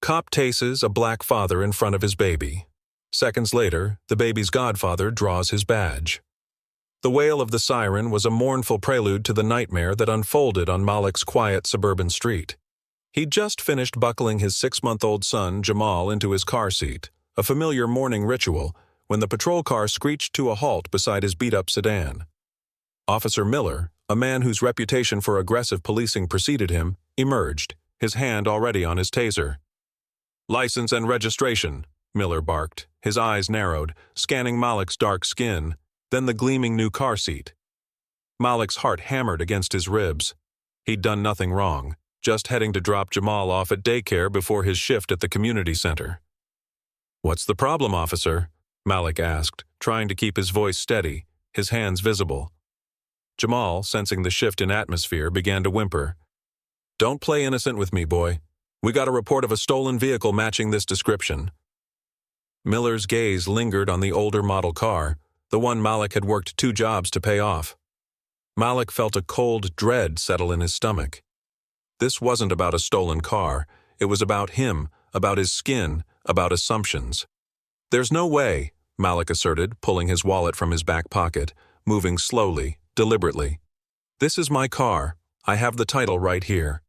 Cop Tases a black father in front of his baby. Seconds later, the baby's godfather draws his badge. The wail of the siren was a mournful prelude to the nightmare that unfolded on Malik's quiet suburban street. He'd just finished buckling his 6-month-old son, Jamal, into his car seat, a familiar morning ritual, when the patrol car screeched to a halt beside his beat-up sedan. Officer Miller, a man whose reputation for aggressive policing preceded him, emerged, his hand already on his taser. "License and registration," Miller barked, his eyes narrowed, scanning Malik's dark skin, then the gleaming new car seat. Malik's heart hammered against his ribs. He'd done nothing wrong, just heading to drop Jamal off at daycare before his shift at the community center. "What's the problem, officer?" Malik asked, trying to keep his voice steady, his hands visible. Jamal, sensing the shift in atmosphere, began to whimper. "Don't play innocent with me, boy. We got a report of a stolen vehicle matching this description." Miller's gaze lingered on the older model car, the one Malik had worked 2 jobs to pay off. Malik felt a cold dread settle in his stomach. This wasn't about a stolen car. It was about him, about his skin, about assumptions. "There's no way," Malik asserted, pulling his wallet from his back pocket, moving slowly, deliberately. "This is my car. I have the title right here."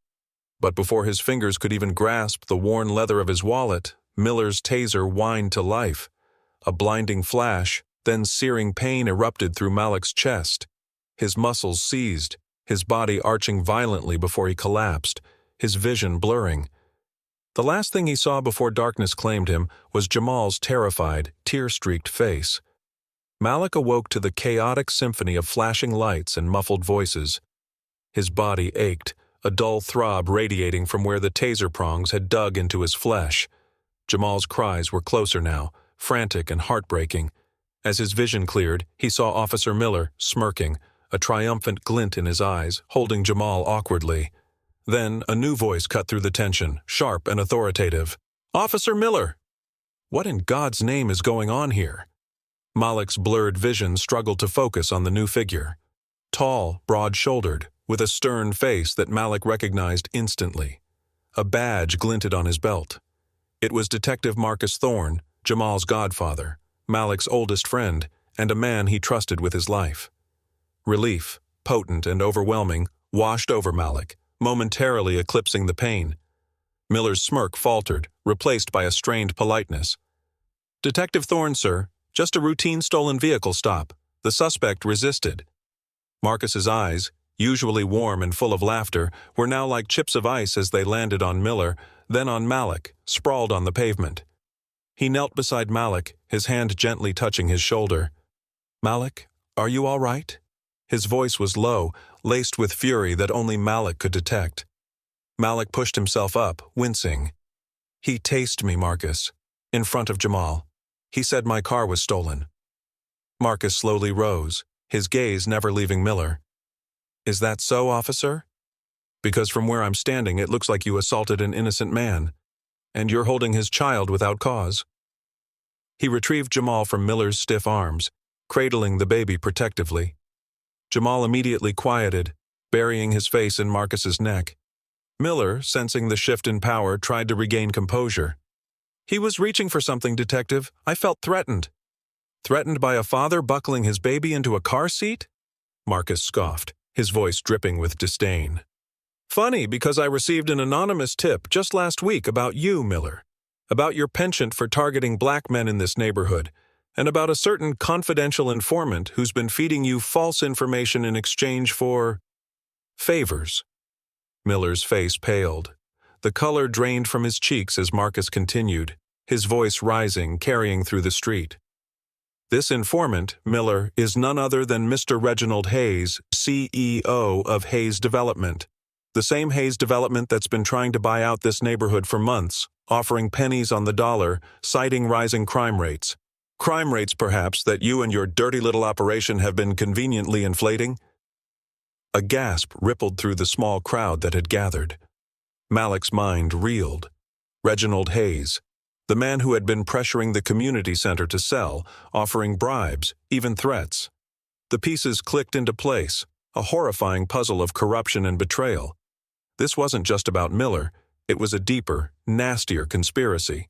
But before his fingers could even grasp the worn leather of his wallet, Miller's taser whined to life. A blinding flash, then searing pain erupted through Malik's chest. His muscles seized, his body arching violently before he collapsed, his vision blurring. The last thing he saw before darkness claimed him was Jamal's terrified, tear-streaked face. Malik awoke to the chaotic symphony of flashing lights and muffled voices. His body ached, a dull throb radiating from where the taser prongs had dug into his flesh. Jamal's cries were closer now, frantic and heartbreaking. As his vision cleared, he saw Officer Miller, smirking, a triumphant glint in his eyes, holding Jamal awkwardly. Then a new voice cut through the tension, sharp and authoritative. "Officer Miller!" What in God's name is going on here? Malik's blurred vision struggled to focus on the new figure. Tall, broad-shouldered, with a stern face that Malik recognized instantly. A badge glinted on his belt. It was Detective Marcus Thorne, Jamal's godfather, Malik's oldest friend, and a man he trusted with his life. Relief, potent and overwhelming, washed over Malik, momentarily eclipsing the pain. Miller's smirk faltered, replaced by a strained politeness. "Detective Thorne, sir. Just a routine stolen vehicle stop. The suspect resisted." Marcus's eyes, usually warm and full of laughter, were now like chips of ice as they landed on Miller, then on Malik, sprawled on the pavement. He knelt beside Malik, his hand gently touching his shoulder. "Malik, are you all right?" His voice was low, laced with fury that only Malik could detect. Malik pushed himself up, wincing. "He tased me, Marcus, in front of Jamal. He said my car was stolen." Marcus slowly rose, his gaze never leaving Miller. "Is that so, officer? Because from where I'm standing it looks like you assaulted an innocent man, and you're holding his child without cause." He retrieved Jamal from Miller's stiff arms, cradling the baby protectively. Jamal immediately quieted, burying his face in Marcus's neck. Miller, sensing the shift in power, tried to regain composure. "He was reaching for something, Detective. I felt threatened." "Threatened by a father buckling his baby into a car seat?" Marcus scoffed, his voice dripping with disdain. "Funny, because I received an anonymous tip just last week about you, Miller. About your penchant for targeting black men in this neighborhood, and about a certain confidential informant who's been feeding you false information in exchange for favors." Miller's face paled. The color drained from his cheeks as Marcus continued, his voice rising, carrying through the street. "This informant, Miller, is none other than Mr. Reginald Hayes, CEO of Hayes Development. The same Hayes Development that's been trying to buy out this neighborhood for months, offering pennies on the dollar, citing rising crime rates. Crime rates, perhaps, that you and your dirty little operation have been conveniently inflating?" A gasp rippled through the small crowd that had gathered. Malik's mind reeled. Reginald Hayes, the man who had been pressuring the community center to sell, offering bribes, even threats. The pieces clicked into place, a horrifying puzzle of corruption and betrayal. This wasn't just about Miller. It was a deeper, nastier conspiracy.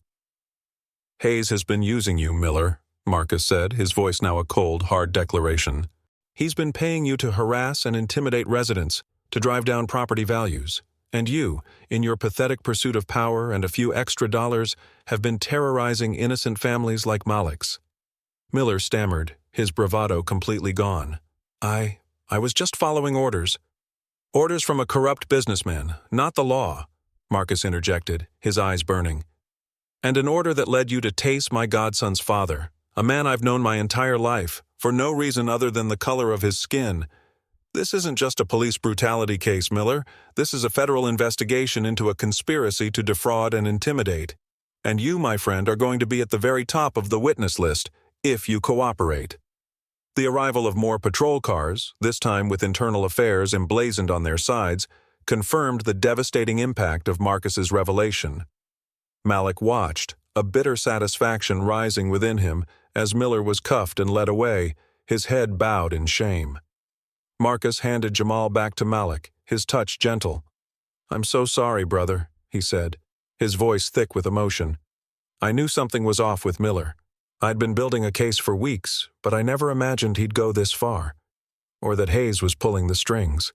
"Hayes has been using you, Miller," Marcus said, his voice now a cold, hard declaration. "He's been paying you to harass and intimidate residents, to drive down property values. And you, in your pathetic pursuit of power and a few extra dollars, have been terrorizing innocent families like Malik's." Miller stammered, his bravado completely gone. I was just following orders." "Orders from a corrupt businessman, not the law," Marcus interjected, his eyes burning. "And an order that led you to Tase, my godson's father, a man I've known my entire life, for no reason other than the color of his skin. This isn't just a police brutality case, Miller. This is a federal investigation into a conspiracy to defraud and intimidate. And you, my friend, are going to be at the very top of the witness list, if you cooperate." The arrival of more patrol cars, this time with internal affairs emblazoned on their sides, confirmed the devastating impact of Marcus's revelation. Malik watched, a bitter satisfaction rising within him as Miller was cuffed and led away, his head bowed in shame. Marcus handed Jamal back to Malik, his touch gentle. "I'm so sorry, brother," he said, his voice thick with emotion. "I knew something was off with Miller. I'd been building a case for weeks, but I never imagined he'd go this far, or that Hayes was pulling the strings."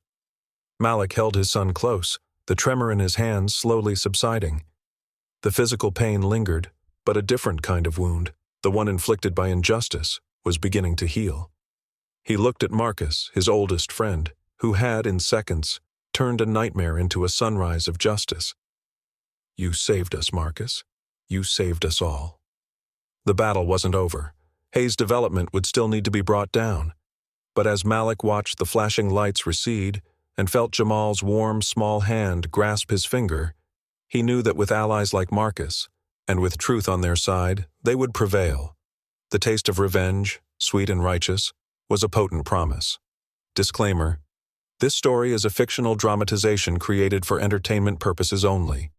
Malik held his son close, the tremor in his hands slowly subsiding. The physical pain lingered, but a different kind of wound, the one inflicted by injustice, was beginning to heal. He looked at Marcus, his oldest friend, who had, in seconds, turned a nightmare into a sunrise of justice. "You saved us, Marcus. You saved us all." The battle wasn't over. Hayes' development would still need to be brought down. But as Malik watched the flashing lights recede and felt Jamal's warm, small hand grasp his finger, he knew that with allies like Marcus, and with truth on their side, they would prevail. The taste of revenge, sweet and righteous, was a potent promise. Disclaimer: this story is a fictional dramatization created for entertainment purposes only.